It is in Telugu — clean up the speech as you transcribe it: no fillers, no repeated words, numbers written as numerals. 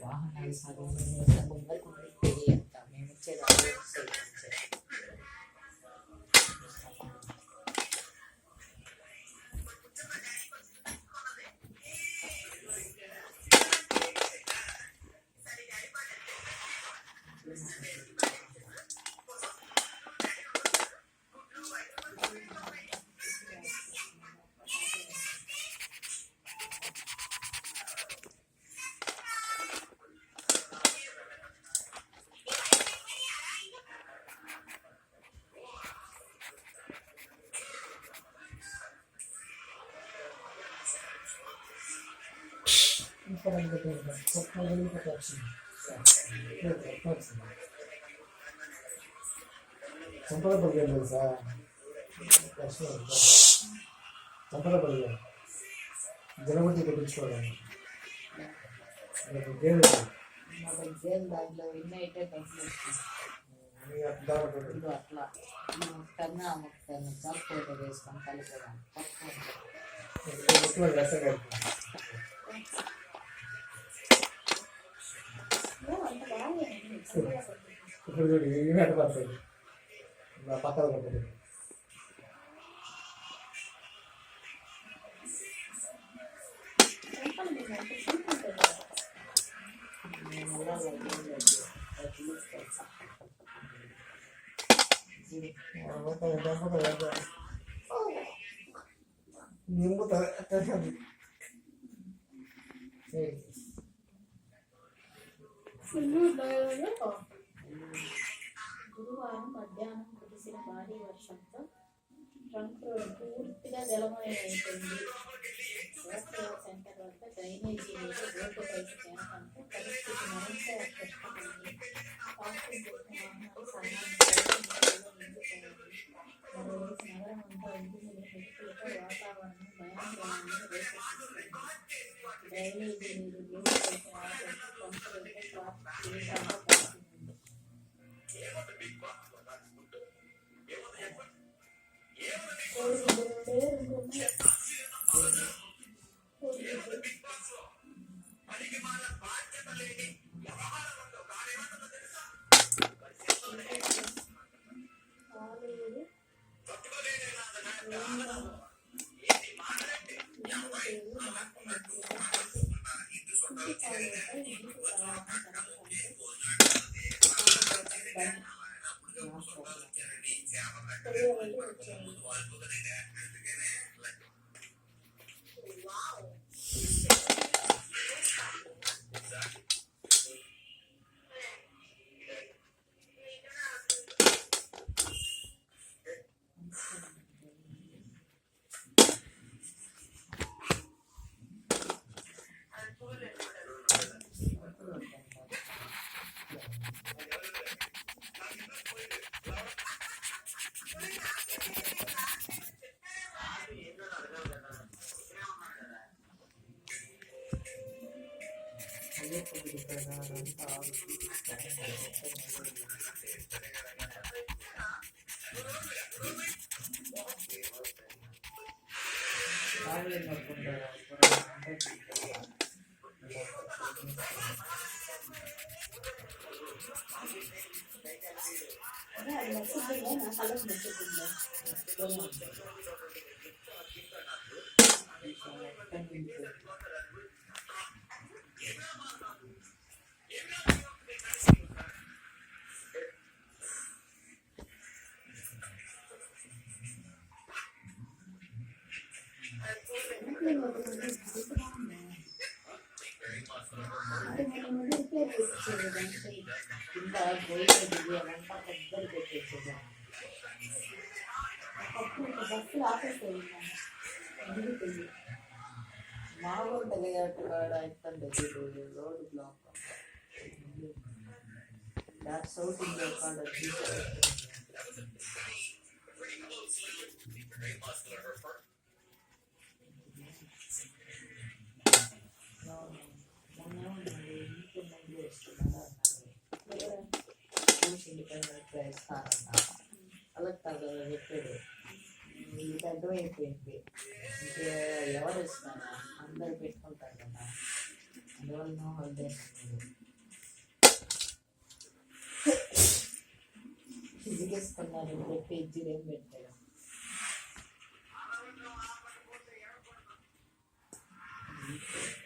వాహనాలు సగం ముందరకు పెరిగి మేము ఇచ్చేది సంపదపల్లి తెలుసా? సంపదపల్లి జనబట్టి తెప్పించుకోవడానికి దాంట్లో విన్ అయితే అట్లా కన్నా ఫోటో వేసుకొని కలిపేదాం ఇప్పుడు చూడు ఇవి అట్ట పడుతుంది పక్కన పడుతుంది గురువారం మధ్యాహ్నం కురిసిన భారీ వర్షంతో ట్రంక్ రోడ్ పూర్తిగా జలమయమైపోయింది. సెంటర్ వద్ద డ్రైనేజీ నీరు రోడ్డుపైకి చేరడంతో పరిస్థితి మరింత కష్టమైంది. పార్కింగ్ చేసిన వాహనాలు నిండిపోయింది. మరోవైపు నగరం అంతా ఇంటిని మెరుపులతో వాతావరణం భయంకరాన్ని రేకెత్తిస్తుంది. డ్రైనేజీ నీరు రోడ్డుపైకి రావడంతో ట్రంక్ రోడ్డు ట్రాఫిక్ తీవ్రంగా పడుతుంది. అయ్యే కొద్ది ప్రధానంతా ఆవిడ నొప్పుంటారా అది నచ్చుతుందా నా కళ్ళకు నచ్చుతుందా కింద గోయిలో దిగేదంతా కొబ్బరి పెట్టేసేదా బస్సులు ఆపేసేది దిగుతుంది మామూలు తెలియట్టుగాడ ఇస్తుంది రోడ్ బ్లాక్ సౌత్ ఇండియా కాడ కలెక్టర్ చెప్పాడు ఇది అర్థమైపోయింది ఇంకా ఎవరు ఇస్తారా అందరు పెట్టుకుంటారు కదా అందువల్ల హాలిడేస్ దిగేసుకున్నారు చెప్పి ఎగ్జిట్ ఏం పెట్టారు